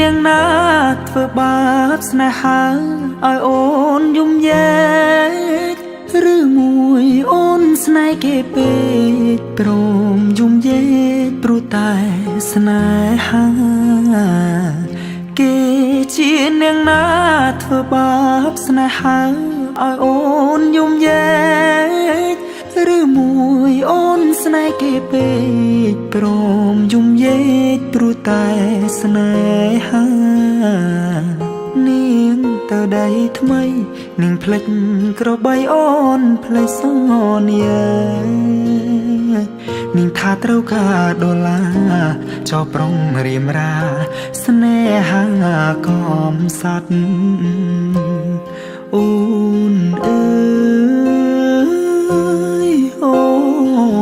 នាងណាធ្វើបាបស្នេហាឲ្យអូនយំយែកឬមួយអូនស្នេហ៍គេពេកព្រមយំយែកព្រោះតែស្នេហាគេជានាងណាធ្វើបាបស្នេហាឲ្យអូនយំយែកឬមួយអូនស្នេហ៍គេពេកព្រមយំយែកព្រោះតែស្នេហានាងទៅដៃថ្មីនាងភ្លេចក្របីអូនភ្លេចសន្យានាងថាត្រូវការដុល្លារចោប្រុងរៀមរាស្នេហាកំសត់អូនអើយអូ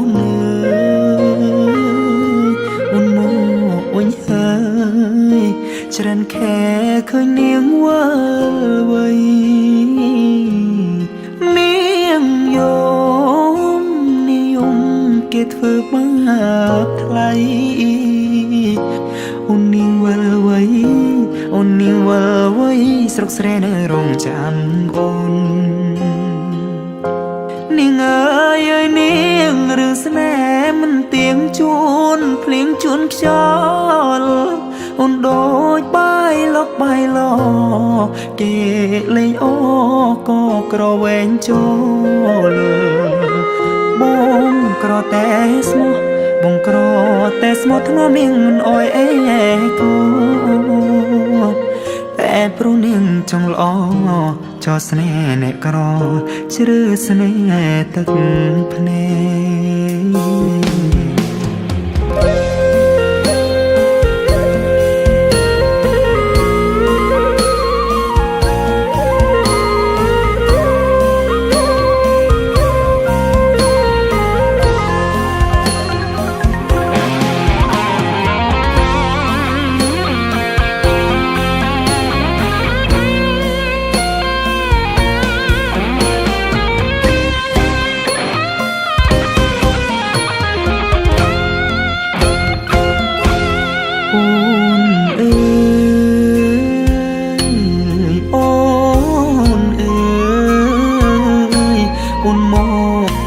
នអើយអូនមកវិញហើយច្រើនខែឃើញនាងវិលវ័យនាងយំនិយមគេធ្វើបាបថ្លៃអូននាងវិលវ័យអូននាងវិលវ័យស្រុកស្រែនៅរងចាំអូននាងអើយអើយនាងរឿងស្នេហ៍មិនទៀងជួនភ្លៀងជួនខ្យល់អូនដូចបាយលកបាយលគេលេងអូក៏ក្រវែងចូលបងក្រតែស្មោះបងក្រតែស្មោះធ្នមនាងមិនអោយអេគូតែព្រោះនាងចង់ល្អចោស្នេហ៍អ្នកក្រជ្រឿស្នេហ៍ទឹកភ្នែក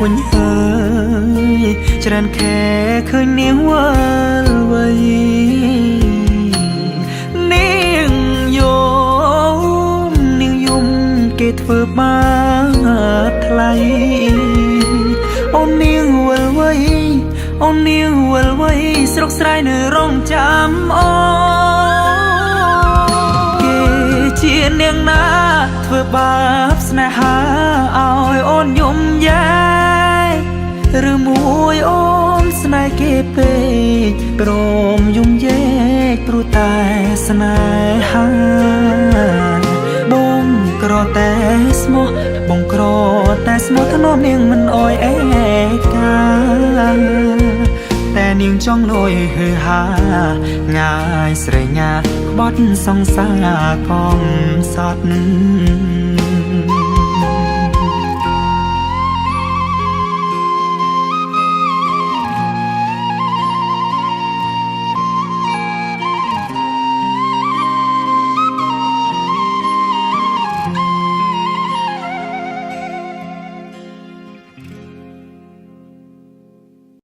វិញហើយច្រើនខែឃើញនាងវិលវ័យនាងយំគេធ្វើបាបថ្លៃអូននាងវិលវ័យអូននាងវិលវ័យស្រុកស្រែនៅរងចាំអូគេជានាងណាធ្វើបាបស្នេហាឲ្យអូនយំយែឬមួយអូនស្នេហ៍គេពេកព្រមយំយែកព្រោះតែស្នេហាបងក្រតែស្មោះបងក្រតែស្មោះធ្នមនាងមិនអោយអេកាតែនាងចង់លយហឺហាងាយស្រេញញាក្បត់សង្សារកំសត់